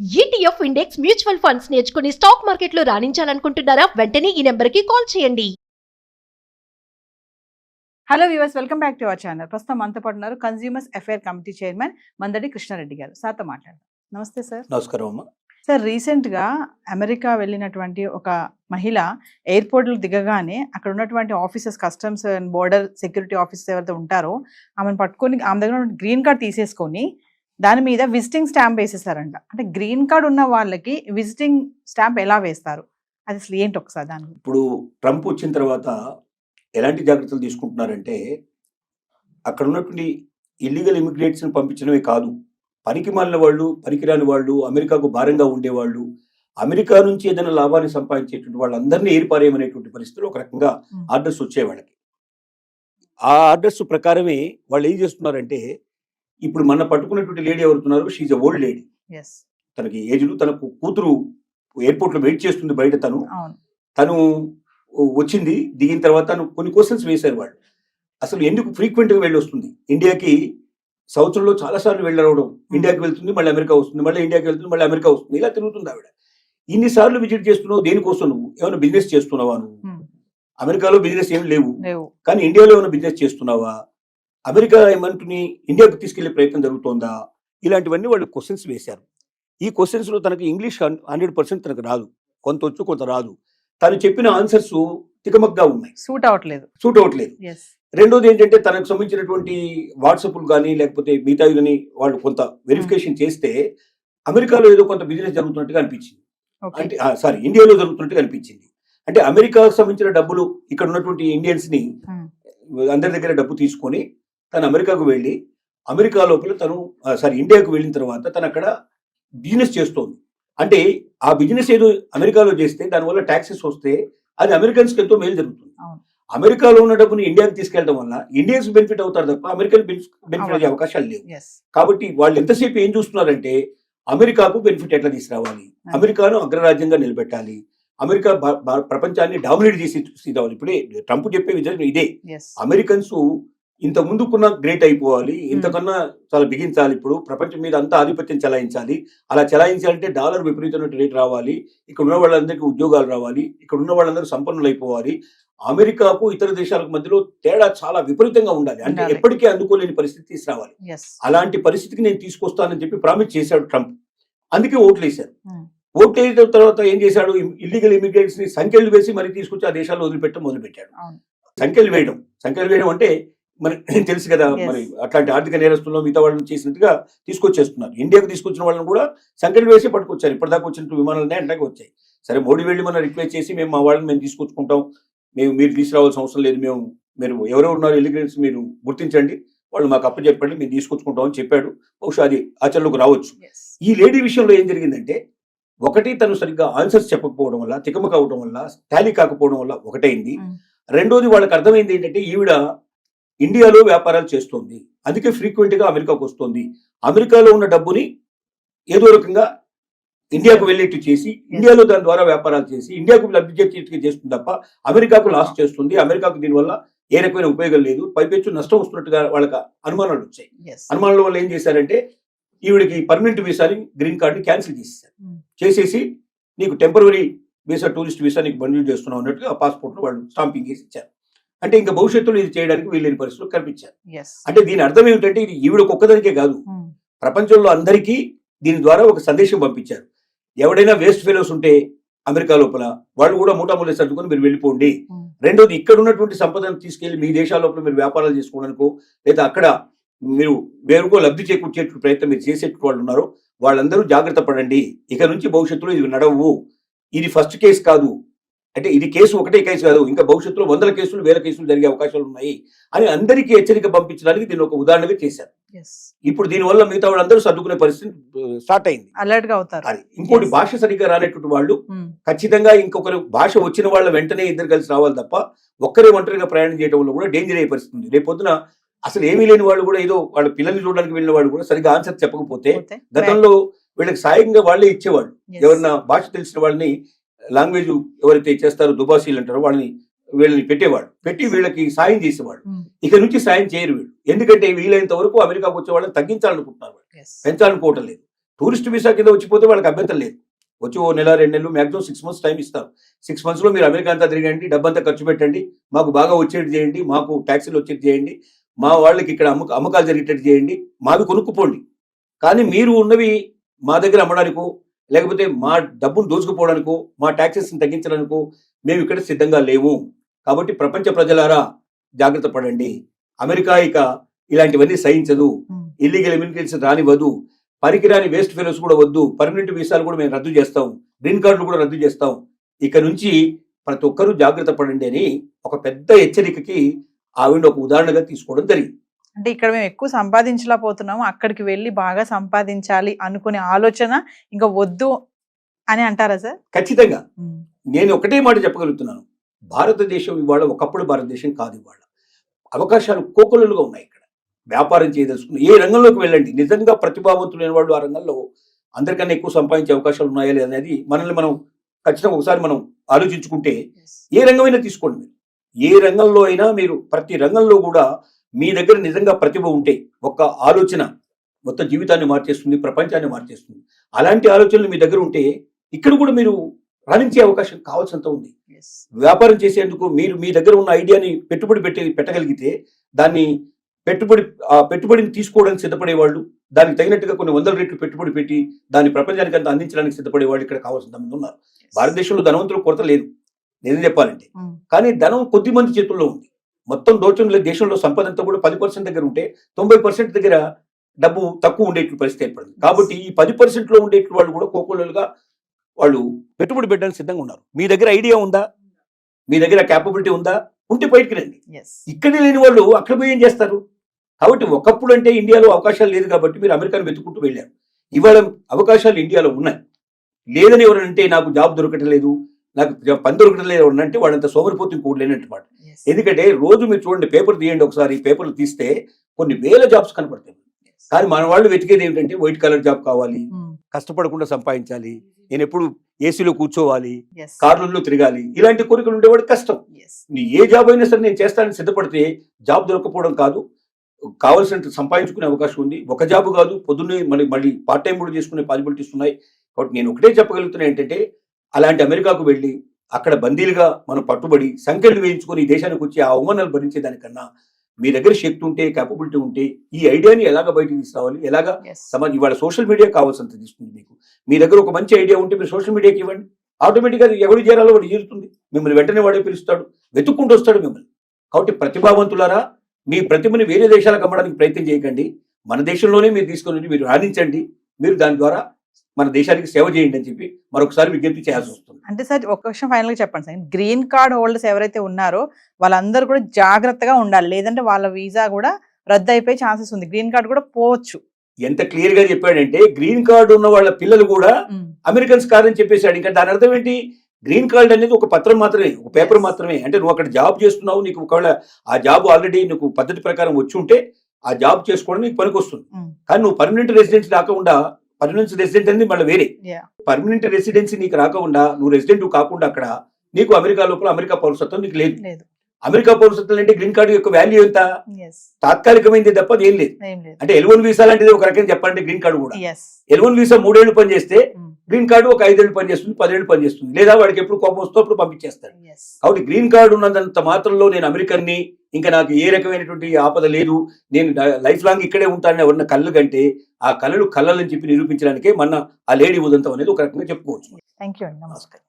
ETF index mutual funds నేర్చుకుని stock మార్కెట్లో రాణించాలనుకుంటున్నారా? వెంటనే ఈ నెంబర్కి కాల్ చేయండి. Hello viewers, welcome back to our channel. ప్రస్తుతం మనతో పాటు ఉన్నారు consumers affair committee chairman Mandadi Krishna Reddy గారు. సార్తో మాట్లాడదాం. నమస్తే సార్. నమస్కారం అమ్మ. సార్, రీసెంట్గా అమెరికా వెళ్ళినటువంటి ఒక మహిళ ఎయిర్పోర్ట్లో దిగగానే అక్కడ ఉన్నటువంటి officers, customs and border security officers ఎవరైతే ఉంటారో ఆమెను పట్టుకొని ఆమె దగ్గర గ్రీన్ కార్డ్ తీసేసుకొని దాని మీద విజిటింగ్ స్టాంప్ వేసేసారంట. అంటే గ్రీన్ కార్డ్ ఉన్న వాళ్ళకి విజిటింగ్ స్టాంప్ ఎలా వేస్తారు, అది అసలు ఏంటి ఒకసారి దాని గురించి? ఇప్పుడు ట్రంప్ వచ్చిన తర్వాత ఎలాంటి జాగ్రత్తలు తీసుకుంటున్నారంటే, అక్కడ ఉన్నటువంటి ఇల్లీగల్ ఇమిగ్రేట్స్ని పంపించడమే కాదు, పనికి మాలిన వాళ్ళు, పనికిరాని వాళ్ళు, అమెరికాకు భారంగా ఉండేవాళ్ళు, అమెరికా నుంచి ఏదైనా లాభాన్ని సంపాదించేటువంటి వాళ్ళందరినీ ఏర్పారేయమనేటువంటి పరిస్థితులు ఒక రకంగా ఆర్డర్స్ వచ్చే వాళ్ళకి. ఆ ఆర్డర్స్ ప్రకారమే వాళ్ళు ఏం చేస్తున్నారంటే, ఇప్పుడు మన పట్టుకున్నటువంటి లేడీ ఎవరుతున్నారు, షీఈ్ ఎ ఓల్డ్ లేడీ. తనకి ఏజ్లు, తన కూతురు ఎయిర్పోర్ట్లో వెయిట్ చేస్తుంది బయట. తను వచ్చింది, దిగిన తర్వాత తను కొన్ని క్వశ్చన్స్ వేశారు వాళ్ళు. అసలు ఎందుకు ఫ్రీక్వెంట్గా వెళ్ళి వస్తుంది ఇండియాకి? సంవత్సరంలో చాలాసార్లు వెళ్ళవడం, ఇండియాకి వెళ్తుంది, మళ్ళీ అమెరికా వస్తుంది, మళ్ళీ ఇండియాకి వెళ్తుంది, మళ్ళీ అమెరికా వస్తుంది, ఇలా తిరుగుతుంది ఆవిడ. ఇన్నిసార్లు విజిట్ చేస్తున్నావు, దేనికోసం? నువ్వు ఏమైనా బిజినెస్ చేస్తున్నావా? నువ్వు అమెరికాలో బిజినెస్ ఏమి లేవు, కానీ ఇండియాలో ఏమైనా బిజినెస్ చేస్తున్నావా? అమెరికా ఏమంటుని ఇండియాకు తీసుకెళ్లే ప్రయత్నం జరుగుతోందా? ఇలాంటివన్నీ వాళ్ళు క్వశ్చన్స్ వేశారు. ఈ క్వశ్చన్స్లో తనకి ఇంగ్లీష్ 100% తనకు రాదు, కొంత వచ్చు కొంత రాదు. తను చెప్పిన ఆన్సర్స్ తికమగ్గా ఉన్నాయి, సూట్ అవ్వట్లేదు. రెండోది ఏంటంటే, తనకు సంబంధించినటువంటి వాట్సాప్లు కానీ లేకపోతే మిగతా కానీ వాళ్ళు కొంత వెరిఫికేషన్ చేస్తే అమెరికాలో ఏదో కొంత బిజినెస్ జరుగుతున్నట్టుగా అనిపించింది. అంటే ఇండియాలో జరుగుతున్నట్టుగా అనిపించింది. అంటే అమెరికాకు సంబంధించిన డబ్బులు ఇక్కడ ఉన్నటువంటి ఇండియన్స్ ని అందరి దగ్గర డబ్బు తీసుకొని తను అమెరికాకు వెళ్ళి, అమెరికా లోపల ఇండియాకు వెళ్ళిన తర్వాత తను అక్కడ బిజినెస్ చేస్తోంది. అంటే ఆ బిజినెస్ ఏదో అమెరికాలో చేస్తే దానివల్ల ట్యాక్సెస్ వస్తే అది అమెరికన్స్కి ఎంతో మేలు జరుగుతుంది. అమెరికాలో ఉన్న డబ్బుని ఇండియాకి తీసుకెళ్ళడం వల్ల ఇండియన్స్ బెనిఫిట్ అవుతారు తప్ప అమెరికన్ బెనిఫిట్ అయ్యే అవకాశాలు లేవు. కాబట్టి వాళ్ళు ఎంతసేపు ఏం చూస్తున్నారంటే, అమెరికాకు బెనిఫిట్ ఎట్లా తీసుకురావాలి, అమెరికాను అగ్రరాజ్యంగా నిలబెట్టాలి, అమెరికా ప్రపంచాన్ని డామినేట్ చేసి రావాలి. ఇప్పుడే ట్రంప్ చెప్పే విధానం ఇదే. అమెరికన్స్ ఇంత ముందుకున్న గ్రేట్ అయిపోవాలి, ఇంతకన్నా చాలా బిగించాలి, ఇప్పుడు ప్రపంచం మీద అంతా ఆధిపత్యం చెలాయించాలి. అలా చెలాయించాలంటే డాలర్ విపరీతమైన రేట్ రావాలి, ఇక్కడ ఉన్న వాళ్ళందరికీ ఉద్యోగాలు రావాలి, ఇక్కడ ఉన్న వాళ్ళందరూ సంపన్నులు అయిపోవాలి. అమెరికాకు ఇతర దేశాలకు మధ్యలో తేడా చాలా విపరీతంగా ఉండాలి, అంటే ఎప్పటికీ అందుకోలేని పరిస్థితి తీసుకురావాలి. అలాంటి పరిస్థితికి నేను తీసుకొస్తానని చెప్పి ప్రామిస్ చేశాడు ట్రంప్. అందుకే ఓట్లు వేశారు. ఓట్లు వేసిన తర్వాత ఏం చేశాడు, ఇల్లీగల్ ఇమిగ్రెంట్స్ ని సంఖ్యలు వేసి మరి తీసుకొచ్చి ఆ దేశాల్లో మొదలుపెట్టాడు. సంఖ్యలు వేయడం అంటే మరి తెలుసు కదా, మరి అట్లాంటి ఆర్థిక నేరస్తుల్లో మిగతా వాళ్ళని చేసినట్టుగా తీసుకొచ్చేస్తున్నారు. ఇండియాకు తీసుకొచ్చిన వాళ్ళని కూడా సంఖ్యలు వేసి పట్టుకొచ్చారు. ఇప్పటిదాకా వచ్చినట్టు విమానాలనే అంటాకి వచ్చాయి. సరే, మోడీ వెళ్ళి మనం రిక్వెస్ట్ చేసి మా వాళ్ళని మేము తీసుకొచ్చుకుంటాం, మీరు తీసుకురావాల్సిన అవసరం లేదు, మీరు ఎవరెవరు ఉన్నారు ఇల్లీగల్స్ మీరు గుర్తించండి, వాళ్ళు మాకు అప్పచెప్పండి, మేము తీసుకొచ్చుకుంటాం అని చెప్పాడు. బహుశా అది ఆచరణలోకి రావచ్చు. ఈ లేడీ విషయంలో ఏం జరిగిందంటే, ఒకటి తను సరిగ్గా ఆన్సర్స్ చెప్పకపోవడం వల్ల, తికమక అవడం వల్ల, టాలీ కాకపోవడం వల్ల ఒకటైంది. రెండోది వాళ్ళకి అర్థమైంది ఏంటంటే, ఈవిడ ఇండియాలో వ్యాపారాలు చేస్తోంది, అందుకే ఫ్రీక్వెంట్ గా అమెరికాకు వస్తుంది. అమెరికాలో ఉన్న డబ్బుని ఏదో రకంగా ఇండియాకు వెళ్ళేట్టు చేసి, ఇండియాలో దాని ద్వారా వ్యాపారాలు చేసి ఇండియాకు లబ్ధి చేస్తుంది తప్ప అమెరికాకు లాస్ చేస్తుంది. అమెరికాకు దీనివల్ల ఏ రకమైన ఉపయోగం లేదు, పైపెచ్చు నష్టం వస్తున్నట్టుగా వాళ్ళకి అనుమానాలు వచ్చాయి. అనుమానాల వల్ల ఏం చేశారంటే, ఈవిడికి పర్మనెంట్ వీసాని, గ్రీన్ కార్డుని క్యాన్సిల్ చేసేసి నీకు టెంపరరీ వీసా, టూరిస్ట్ వీసా నీకు మంజూరు చేస్తున్నాం అన్నట్టుగా ఆ పాస్పోర్ట్ వాళ్ళు స్టాంపింగ్ చేసి ఇచ్చారు. అంటే ఇంకా భవిష్యత్తులో ఇది చేయడానికి వీళ్ళని పరిస్థితులు కనిపించారు. అంటే దీని అర్థం ఏమిటంటే, ఇది ఈవిడకు ఒక్కదానికే కాదు, ప్రపంచంలో అందరికీ దీని ద్వారా ఒక సందేశం పంపించారు. ఎవడైనా వేస్ట్ ఫెలోస్ ఉంటే అమెరికా లోపల వాళ్ళు కూడా మూటామూలి సర్దుకొని మీరు వెళ్ళిపోండి. రెండోది, ఇక్కడ ఉన్నటువంటి సంపదను తీసుకెళ్లి మీ దేశాల లోపల మీరు వ్యాపారాలు చేసుకోవడానికో లేదా అక్కడ మీరు వేరుకో లబ్ధి చేకూర్చే ప్రయత్నం మీరు చేసేటువంటి వాళ్ళు ఉన్నారో వాళ్ళందరూ జాగ్రత్త పడండి. ఇక నుంచి భవిష్యత్తులో ఇది నడవు, ఇది ఫస్ట్ కేసు కాదు, అంటే ఇది ఒకటే కేసు కాదు, ఇంకా భవిష్యత్తులో 100 కేసులు 1000 కేసులు జరిగే అవకాశాలు ఉన్నాయి అని అందరికీ హెచ్చరిక పంపించడానికి దీన్ని ఒక ఉదాహరణగా చేశారు. ఇప్పుడు దీనివల్ల మిగతా వాళ్ళందరూ సర్దుకునే పరిస్థితి స్టార్ట్ అయింది, అలర్ట్ గా అవుతారు. అది ఇంకోటి, భాష సరిగ్గా రానటువంటి వాళ్ళు ఖచ్చితంగా ఇంకొకరు భాష వచ్చిన వాళ్ళ వెంటనే ఇద్దరు కలిసి రావాలి తప్ప ఒక్కరే ఒంటరిగా ప్రయాణం చేయడం వల్ల కూడా డేంజర్ అయ్యే పరిస్థితి ఉంది. రేపొద్దున అసలు ఏమీ లేని వాళ్ళు కూడా, ఏదో వాళ్ళ పిల్లల్ని చూడడానికి వెళ్ళిన వాళ్ళు కూడా సరిగ్గా ఆన్సర్ చెప్పకపోతే, గతంలో వీళ్ళకి సాయంగా వాళ్ళే ఇచ్చేవాళ్ళు. ఎవరన్నా భాష తెలిసిన వాళ్ళని, లాంగ్వేజ్ ఎవరైతే చేస్తారో దుబాసీలు అంటారో వీళ్ళని పెట్టి వీళ్ళకి సాయం చేసేవాళ్ళు. ఇక నుంచి సాయం చేయరు వీళ్ళు, ఎందుకంటే వీలైనంత వరకు అమెరికాకు వచ్చే వాళ్ళని తగ్గించాలనుకుంటున్నారు, పెంచాలనుకోవటం లేదు. టూరిస్ట్ వీసా కింద వచ్చిపోతే వాళ్ళకి అభ్యంతరం లేదు. వచ్చి ఓ నెల 2 నెలలు మ్యాక్సిమం 6 months టైం ఇస్తారు. 6 monthsలో మీరు అమెరికా అంతా తిరగండి, డబ్బంతా ఖర్చు పెట్టండి, మాకు బాగా వచ్చేది చేయండి, మాకు ట్యాక్సీలు వచ్చేది చేయండి, మా వాళ్ళకి ఇక్కడ అమ్మకాలు జరిగేటట్టు చేయండి, మావి కొనుక్కుపోండి. కానీ మీరు ఉన్నవి మా దగ్గర అమ్మడానికో లేకపోతే మా డబ్బును దోచుకుపోవడానికో మా ట్యాక్సెస్ని తగ్గించడానికో మేము ఇక్కడ సిద్ధంగా లేవు. కాబట్టి ప్రపంచ ప్రజలారా జాగ్రత్త పడండి. అమెరికా ఇక ఇలాంటివన్నీ సహించదు, ఇల్లీగల్ ఇమిగ్రెంట్స్ రానివ్వదు, పనికిరాని వేస్ట్ ఫెలోస్ కూడా వద్దు, పర్మనెంట్ వీసాలు కూడా మేము రద్దు చేస్తాం, గ్రీన్ కార్డులు కూడా రద్దు చేస్తాం. ఇక నుంచి ప్రతి ఒక్కరూ జాగ్రత్త పడండి అని ఒక పెద్ద హెచ్చరికకి ఆవిడ ఒక ఉదాహరణగా తీసుకోవడం జరిగింది. అంటే ఇక్కడ మేము ఎక్కువ సంపాదించలేకపోతున్నాము, అక్కడికి వెళ్ళి బాగా సంపాదించాలి అనుకునే ఆలోచన ఇంకా వద్దు అని అంటారా సార్? ఖచ్చితంగా నేను ఒకటే మాట చెప్పగలుగుతున్నాను. భారతదేశం ఇవాళ ఒకప్పుడు భారతదేశం కాదు. ఇవాళ అవకాశాలు కోకొల్లలుగా ఉన్నాయి. ఇక్కడ వ్యాపారం చేయదలుచుకున్న ఏ రంగంలోకి వెళ్ళండి, నిజంగా ప్రతిభావంతులైన వాళ్ళు ఆ రంగంలో అందరికన్నా ఎక్కువ సంపాదించే అవకాశాలు ఉన్నాయా లేదనేది మనల్ని మనం ఖచ్చితంగా ఒకసారి మనం ఆలోచించుకుంటే ఏ రంగమైనా తీసుకోండి. మీరు ఏ రంగంలో అయినా మీరు ప్రతి రంగంలో కూడా మీ దగ్గర నిజంగా ప్రతిభ ఉంటే ఒక్క ఆలోచన మొత్తం జీవితాన్ని మార్చేస్తుంది, ప్రపంచాన్ని మార్చేస్తుంది. అలాంటి ఆలోచనలు మీ దగ్గర ఉంటే ఇక్కడ కూడా మీరు రాణించే అవకాశం కావాల్సినంత ఉంది. వ్యాపారం చేసేందుకు మీరు మీ దగ్గర ఉన్న ఐడియాని పెట్టుబడి పెట్టగలిగితే దాన్ని పెట్టుబడిని తీసుకోవడానికి సిద్ధపడేవాళ్ళు, దానికి తగినట్టుగా కొన్ని 100 రెట్లు పెట్టుబడి పెట్టి దాన్ని ప్రపంచానికి అంతా అందించడానికి సిద్ధపడేవాళ్ళు ఇక్కడ కావాల్సిన మంది ఉన్నారు. భారతదేశంలో ధనవంతులు కొరత లేదు నిజం చెప్పాలంటే. కానీ ధనం కొద్ది మంది చేతుల్లో ఉంది. మొత్తం దేశంలో సంపద అంతా కూడా 10% దగ్గర ఉంటే 90% దగ్గర డబ్బు తక్కువ ఉండేట్లు పరిస్థితి ఏర్పడింది. కాబట్టి ఈ 10%లో ఉండేట్లు వాళ్ళు కూడా కోకోలుగా వాళ్ళు పెట్టుబడి పెట్టడానికి సిద్ధంగా ఉన్నారు. మీ దగ్గర ఐడియా ఉందా, మీ దగ్గర క్యాపబిలిటీ ఉందా, ఉంటే బయటికి రండి. ఇక్కడ లేని వాళ్ళు అక్కడ పోయి ఏం చేస్తారు? కాబట్టి ఒకప్పుడు అంటే ఇండియాలో అవకాశాలు లేదు కాబట్టి మీరు అమెరికాను వెతుక్కుంటూ వెళ్ళారు. ఇవాళ అవకాశాలు ఇండియాలో ఉన్నాయి. లేదని ఎవరంటే నాకు జాబ్ దొరకట్లేదు, నాకు పని దొరకట్లేదు అంటే వాళ్ళంత సోమరిపోతు ఇంకోటి లేనట్టు మాట. ఎందుకంటే రోజు మీరు చూడండి, పేపర్ తీయండి ఒకసారి, పేపర్లు తీస్తే కొన్ని వేల జాబ్స్ కనపడతాయి. కానీ మన వాళ్ళు వెతికేది ఏమిటంటే వైట్ కలర్ జాబ్ కావాలి, కష్టపడకుండా సంపాదించాలి, నేను ఎప్పుడు ఏసీలో కూర్చోవాలి, కార్లలో తిరగాలి, ఇలాంటి కోరికలు ఉండేవాడు కష్టం. ఏ జాబ్ అయినా సరే నేను చేస్తానని సిద్ధపడితే జాబ్ దొరకపోవడం కాదు, కావాల్సినంత సంపాదించుకునే అవకాశం ఉంది. ఒక జాబ్ కాదు, పొద్దున్నే మళ్ళీ పార్ట్ టైం కూడా చేసుకునే పాసిబిలిటీస్ ఉన్నాయి. కాబట్టి నేను ఒకటే చెప్పగలుగుతున్నా ఏంటంటే, అలాంటి అమెరికాకు వెళ్ళి అక్కడ బందీలుగా మనం పట్టుబడి సంఖ్యలు వేయించుకొని ఈ దేశానికి వచ్చి ఆ అవమానాలు భరించేదానికన్నా మీ దగ్గర శక్తి ఉంటే, క్యాపబిలిటీ ఉంటే ఈ ఐడియాని ఎలాగ బయటకు తీసుకురావాలి, ఎలాగా ఇవాళ సోషల్ మీడియా కావాల్సినంత తీసుకుంది. మీకు మీ దగ్గర ఒక మంచి ఐడియా ఉంటే మీరు సోషల్ మీడియాకి ఇవ్వండి, ఆటోమేటిక్గా ఎవరు చేరాలో వాడు చేరుతుంది. మిమ్మల్ని వెంటనే వాడే పిలుస్తాడు, వెతుక్కుంటూ వస్తాడు మిమ్మల్ని. కాబట్టి ప్రతిభావంతులారా, మీ ప్రతిభని వేరే దేశాలకు అమ్మడానికి ప్రయత్నం చేయకండి. మన దేశంలోనే మీరు తీసుకొని మీరు రాణించండి. మీరు దాని ద్వారా మన దేశానికి సేవ చేయండి అని చెప్పి మరొకసారి విజ్ఞప్తి చేయాల్సి వస్తుంది. అంటే సార్ ఒక విషయం ఫైనల్ గా చెప్పండి సార్, గ్రీన్ కార్డ్ హోల్డర్స్ ఎవరైతే ఉన్నారో వాళ్ళందరూ కూడా జాగ్రత్తగా ఉండాలి, లేదంటే వాళ్ళ వీసా కూడా రద్దు అయిపోయే ఛాన్సెస్ ఉంది, గ్రీన్ కార్డ్ కూడా పోవచ్చు. ఎంత క్లియర్ గా చెప్పాడంటే, గ్రీన్ కార్డు ఉన్న వాళ్ళ పిల్లలు కూడా అమెరికన్స్ కాదని చెప్పేశాడు. ఇంకా దాని అర్థం ఏంటి? గ్రీన్ కార్డ్ అనేది ఒక పత్రం మాత్రమే, ఒక పేపర్ మాత్రమే. అంటే నువ్వు అక్కడ జాబ్ చేస్తున్నావు, నీకు ఒకవేళ ఆ జాబ్ ఆల్రెడీ నీకు పద్ధతి ప్రకారం వచ్చి ఉంటే ఆ జాబ్ చేసుకోవడం నీకు పనికి వస్తుంది. కానీ నువ్వు పర్మనెంట్ రెసిడెన్సీ రాకుండా, పర్మనెంట్ రెసిడెంట్ అనేది మళ్ళీ వేరే, పర్మనెంట్ రెసిడెన్సీ నీకు రాకుండా, నువ్వు రెసిడెంట్ కాకుండా అక్కడ నీకు అమెరికా లోపల అమెరికా పౌరసత్వం నీకు లేదు. అమెరికా పౌరసత్వం అంటే గ్రీన్ కార్డు యొక్క వాల్యూ ఎంత? తాత్కాలికమైంది తప్ప ఏం లేదు. అంటే L1 వీసా లాంటిది ఒక రకంగా చెప్పాలంటే గ్రీన్ కార్డు కూడా. L1 వీసా 3 ఏళ్ళు పనిచేస్తే గ్రీన్ కార్డు ఒక 5 ఏళ్ళు పనిచేస్తుంది, 10 ఏళ్ళు పనిచేస్తుంది, లేదా వాడికి ఎప్పుడు కోపం వస్తూ అప్పుడు పంపించేస్తాడు. కాబట్టి గ్రీన్ కార్డు ఉన్నంత మాత్రంలో నేను అమెరికన్ని, ఇంకా నాకు ఏ రకమైనటువంటి ఆపద లేదు, నేను లైఫ్ లాంగ్ ఇక్కడే ఉంటానని ఎవరన్నా కళ్ళు కంటే ఆ కళలు కళ్ళని చెప్పి నిరూపించడానికే మన ఆ లేడీ ఉదంతం అనేది ఒక రకంగా చెప్పుకోవచ్చు. థ్యాంక్ యూ అండి, నమస్కారం.